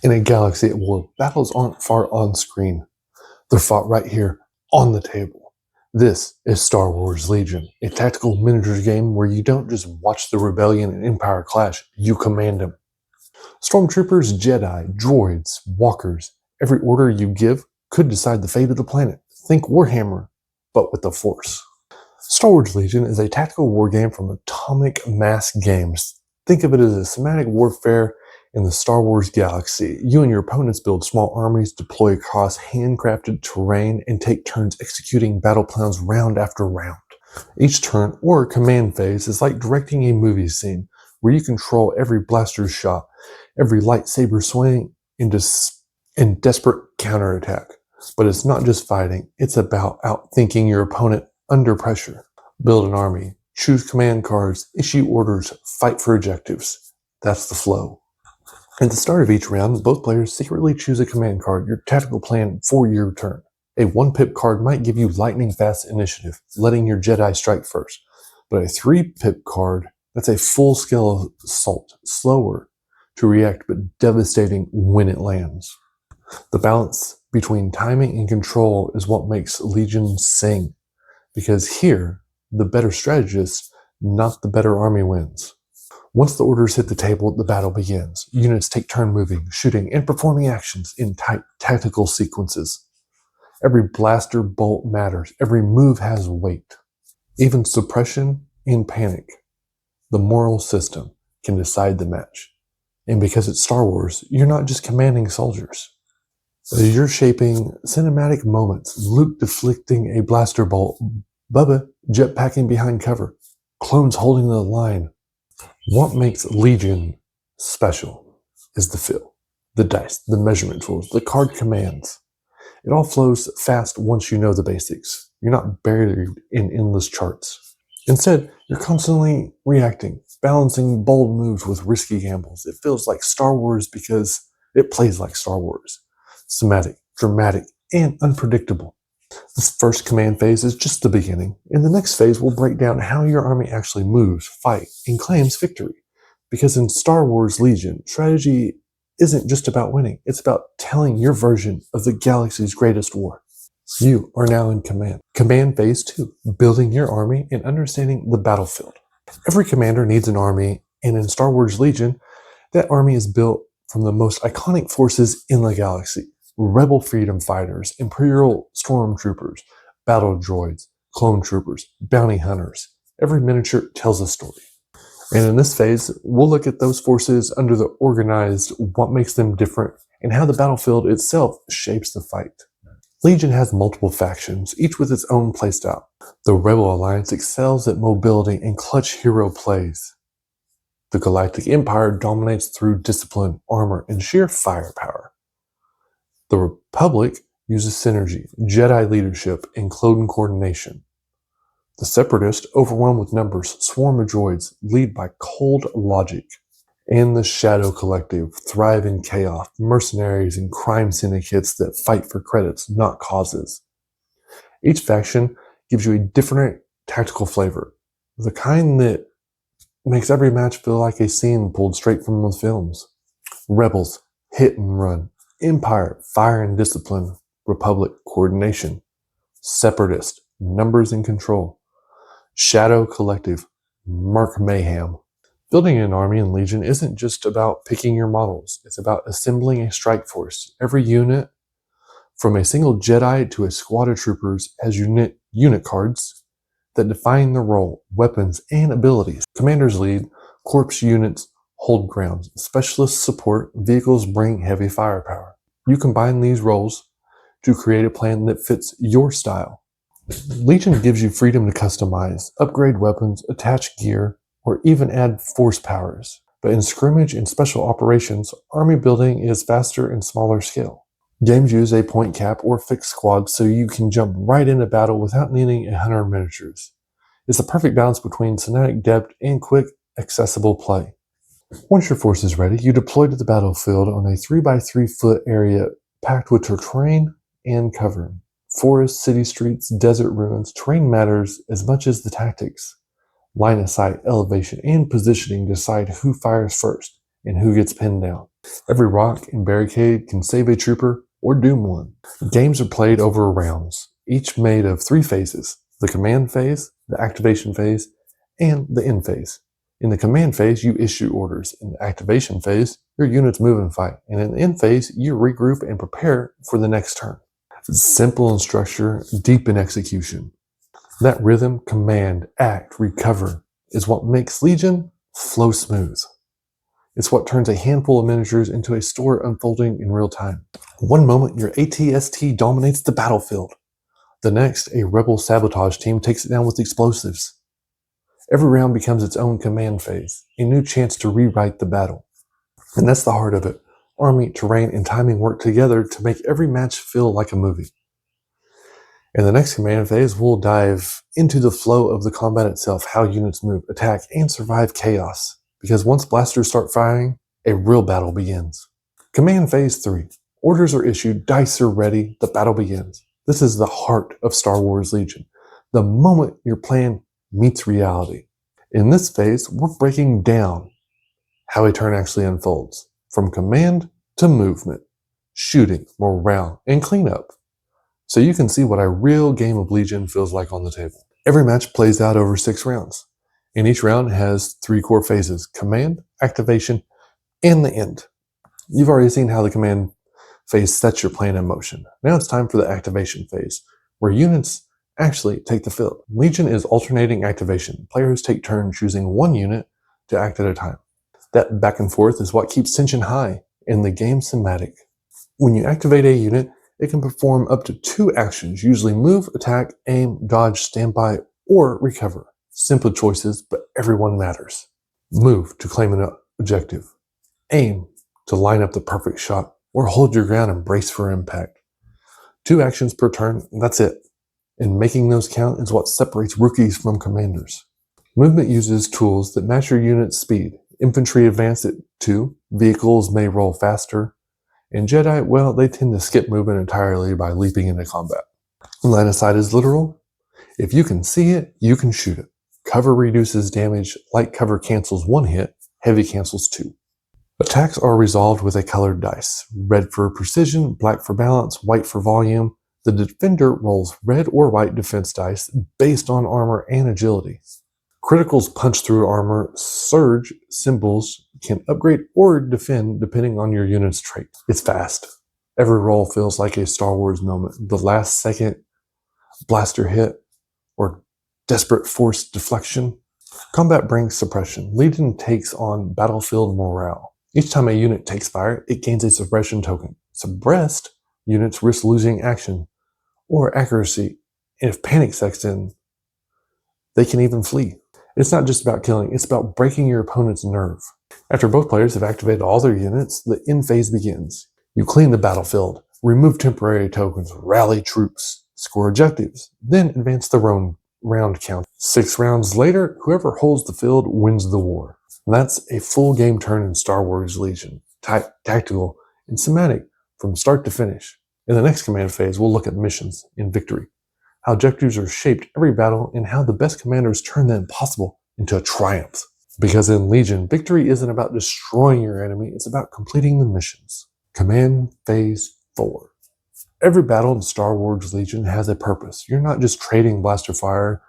In a galaxy at war, battles aren't fought on screen. They're fought right here on the table. This is Star Wars Legion, a tactical miniatures game where you don't just watch the Rebellion and Empire clash, you command them. Stormtroopers, Jedi, droids, walkers, every order you give could decide the fate of the planet. Think Warhammer, but with the Force. Star Wars Legion is a tactical war game from Atomic Mass Games. Think of it as a cinematic warfare in the Star Wars galaxy. You and your opponents build small armies, deploy across handcrafted terrain, and take turns executing battle plans round after round. Each turn or command phase is like directing a movie scene, where you control every blaster shot, every lightsaber swing, and desperate counterattack. But it's not just fighting, it's about outthinking your opponent under pressure. Build an army, choose command cards, issue orders, fight for objectives. That's the flow. At the start of each round, both players secretly choose a command card, your tactical plan for your turn. A 1-pip card might give you lightning-fast initiative, letting your Jedi strike first. But a 3-pip card, that's a full-scale assault, slower to react but devastating when it lands. The balance between timing and control is what makes Legion sing. Because here, the better strategist, not the better army, wins. Once the orders hit the table, the battle begins. Units take turn moving, shooting, and performing actions in tight tactical sequences. Every blaster bolt matters. Every move has weight. Even suppression and panic, the moral system, can decide the match. And because it's Star Wars, you're not just commanding soldiers. You're shaping cinematic moments, Luke deflecting a blaster bolt, Bubba jetpacking behind cover, clones holding the line. What makes Legion special is the feel, the dice, the measurement tools, the card commands. It all flows fast once you know the basics. You're not buried in endless charts. Instead, you're constantly reacting, balancing bold moves with risky gambles. It feels like Star Wars because it plays like Star Wars. Cinematic, dramatic, and unpredictable. This first command phase is just the beginning. In the next phase, we'll break down how your army actually moves, fights, and claims victory. Because in Star Wars Legion, strategy isn't just about winning. It's about telling your version of the galaxy's greatest war. You are now in command. Command phase 2, building your army and understanding the battlefield. Every commander needs an army, and in Star Wars Legion, that army is built from the most iconic forces in the galaxy. Rebel freedom fighters, Imperial stormtroopers, battle droids, clone troopers, bounty hunters. Every miniature tells a story. And in this phase, we'll look at those forces under the organized, what makes them different, and how the battlefield itself shapes the fight. Legion has multiple factions, each with its own playstyle. The Rebel Alliance excels at mobility and clutch hero plays. The Galactic Empire dominates through discipline, armor, and sheer firepower. The Republic uses synergy, Jedi leadership, and clone coordination. The Separatists, overwhelmed with numbers, swarm of droids, lead by cold logic. And the Shadow Collective thrive in chaos, mercenaries and crime syndicates that fight for credits, not causes. Each faction gives you a different tactical flavor, the kind that makes every match feel like a scene pulled straight from the films. Rebels, hit and run. Empire, fire and discipline. Republic, coordination. Separatist, numbers and control. Shadow Collective, Mark Mayhem. Building an army in Legion isn't just about picking your models. It's about assembling a strike force. Every unit, from a single Jedi to a squad of troopers, has unit cards that define their role, weapons, and abilities. Commanders lead, corps units hold ground, specialists support, vehicles bring heavy firepower. You combine these roles to create a plan that fits your style. Legion gives you freedom to customize, upgrade weapons, attach gear, or even add force powers. But in scrimmage and special operations, army building is faster and smaller scale. Games use a point cap or fixed squad so you can jump right into battle without needing 100 miniatures. It's the perfect balance between cinematic depth and quick, accessible play. Once your force is ready, you deploy to the battlefield on a 3x3 foot area packed with terrain and cover. Forests, city streets, desert ruins, terrain matters as much as the tactics. Line of sight, elevation, and positioning decide who fires first and who gets pinned down. Every rock and barricade can save a trooper or doom one. Games are played over rounds, each made of 3 phases: the command phase, the activation phase, and the end phase. In the command phase, you issue orders. In the activation phase, your units move and fight. And in the end phase, you regroup and prepare for the next turn. Simple in structure, deep in execution. That rhythm, command, act, recover, is what makes Legion flow smooth. It's what turns a handful of miniatures into a story unfolding in real time. One moment, your ATST dominates the battlefield. The next, a rebel sabotage team takes it down with explosives. Every round becomes its own command phase, a new chance to rewrite the battle. And that's the heart of it. Army, terrain, and timing work together to make every match feel like a movie. In the next command phase, we'll dive into the flow of the combat itself, how units move, attack, and survive chaos. Because once blasters start firing, a real battle begins. Command phase 3. Orders are issued, dice are ready, the battle begins. This is the heart of Star Wars Legion. The moment your plan meets reality. In this phase, we're breaking down how a turn actually unfolds, from command to movement, shooting, morale, and cleanup. So you can see what a real game of Legion feels like on the table. Every match plays out over 6 rounds, and each round has 3 core phases: command, activation, and the end. You've already seen how the command phase sets your plan in motion. Now it's time for the activation phase, where units actually take the field. Legion is alternating activation. Players take turns choosing one unit to act at a time. That back and forth is what keeps tension high and the game cinematic. When you activate a unit, it can perform up to 2 actions, usually move, attack, aim, dodge, standby, or recover. Simple choices, but everyone matters. Move to claim an objective. Aim to line up the perfect shot, or hold your ground and brace for impact. 2 actions per turn, that's it. And making those count is what separates rookies from commanders. Movement uses tools that match your unit's speed. Infantry advance at 2, vehicles may roll faster, and Jedi, well, they tend to skip movement entirely by leaping into combat. Line of sight is literal. If you can see it, you can shoot it. Cover reduces damage. Light cover cancels 1 hit, heavy cancels 2. Attacks are resolved with a colored dice. Red for precision, black for balance, white for volume. The defender rolls red or white defense dice based on armor and agility. Criticals punch through armor. Surge symbols can upgrade or defend depending on your unit's trait. It's fast. Every roll feels like a Star Wars moment. The last second blaster hit or desperate force deflection. Combat brings suppression. Legion takes on battlefield morale. Each time a unit takes fire, it gains a suppression token. Suppressed units risk losing action or accuracy, and if panic sets in, they can even flee. It's not just about killing, it's about breaking your opponent's nerve. After both players have activated all their units, the end phase begins. You clean the battlefield, remove temporary tokens, rally troops, score objectives, then advance the round count. 6 rounds later, whoever holds the field wins the war. And that's a full game turn in Star Wars Legion. Tactical and cinematic from start to finish. In the next command phase, we'll look at missions and victory, how objectives are shaped every battle, and how the best commanders turn the impossible into a triumph. Because in Legion, victory isn't about destroying your enemy, it's about completing the missions. Command Phase 4. Every battle in Star Wars Legion has a purpose. You're not just trading blaster fire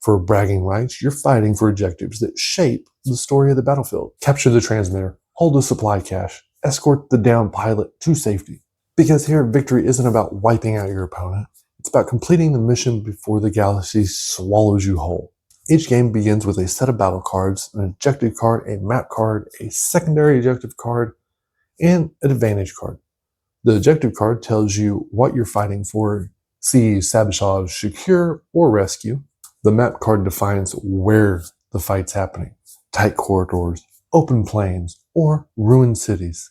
for bragging rights, you're fighting for objectives that shape the story of the battlefield. Capture the transmitter, hold the supply cache, escort the downed pilot to safety. Because here, victory isn't about wiping out your opponent, it's about completing the mission before the galaxy swallows you whole. Each game begins with a set of battle cards, an objective card, a map card, a secondary objective card, and an advantage card. The objective card tells you what you're fighting for: siege, sabotage, secure, or rescue. The map card defines where the fight's happening: tight corridors, open plains, or ruined cities.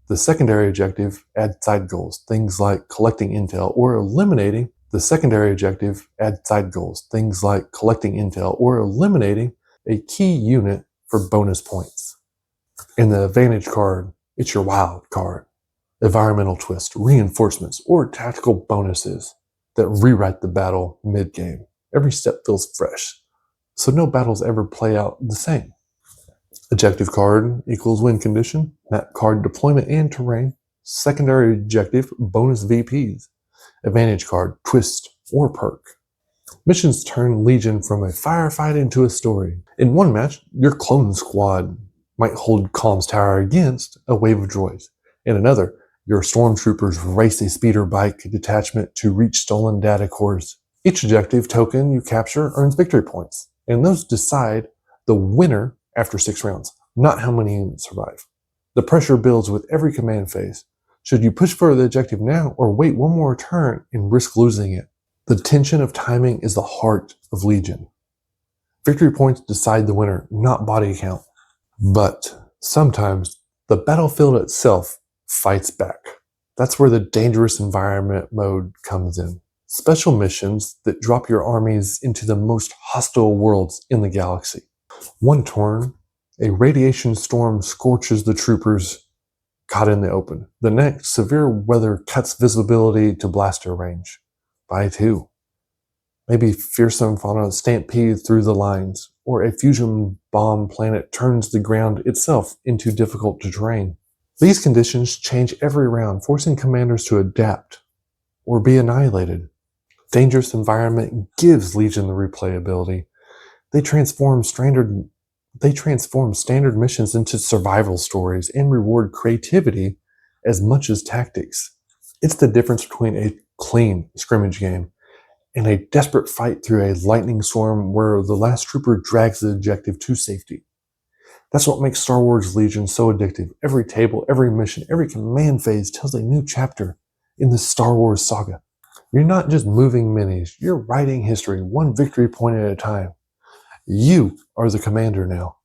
The secondary objective adds side goals, things like collecting intel or eliminating. The secondary objective adds side goals, things like collecting intel or eliminating a key unit for bonus points. In the advantage card, it's your wild card: environmental twist, reinforcements, or tactical bonuses that rewrite the battle mid-game. Every step feels fresh, so no battles ever play out the same. Objective card equals win condition, map card deployment and terrain, secondary objective bonus VPs, advantage card twist or perk. Missions turn Legion from a firefight into a story. In one match, your clone squad might hold Calm's Tower against a wave of droids. In another, your stormtroopers race a speeder bike detachment to reach stolen data cores. Each objective token you capture earns victory points, and those decide the winner after 6 rounds, not how many units survive. The pressure builds with every command phase. Should you push for the objective now or wait one more turn and risk losing it? The tension of timing is the heart of Legion. Victory points decide the winner, not body count. But sometimes the battlefield itself fights back. That's where the dangerous environment mode comes in. Special missions that drop your armies into the most hostile worlds in the galaxy. One turn, a radiation storm scorches the troopers caught in the open. The next, severe weather cuts visibility to blaster range by 2. Maybe fearsome fauna stampede through the lines, or a fusion bomb planet turns the ground itself into difficult terrain. These conditions change every round, forcing commanders to adapt or be annihilated. Dangerous environment gives Legion the replayability. They transform standard missions into survival stories and reward creativity as much as tactics. It's the difference between a clean scrimmage game and a desperate fight through a lightning storm where the last trooper drags the objective to safety. That's what makes Star Wars Legion so addictive. Every table, every mission, every command phase tells a new chapter in the Star Wars saga. You're not just moving minis, you're writing history, one victory point at a time. You are the commander now.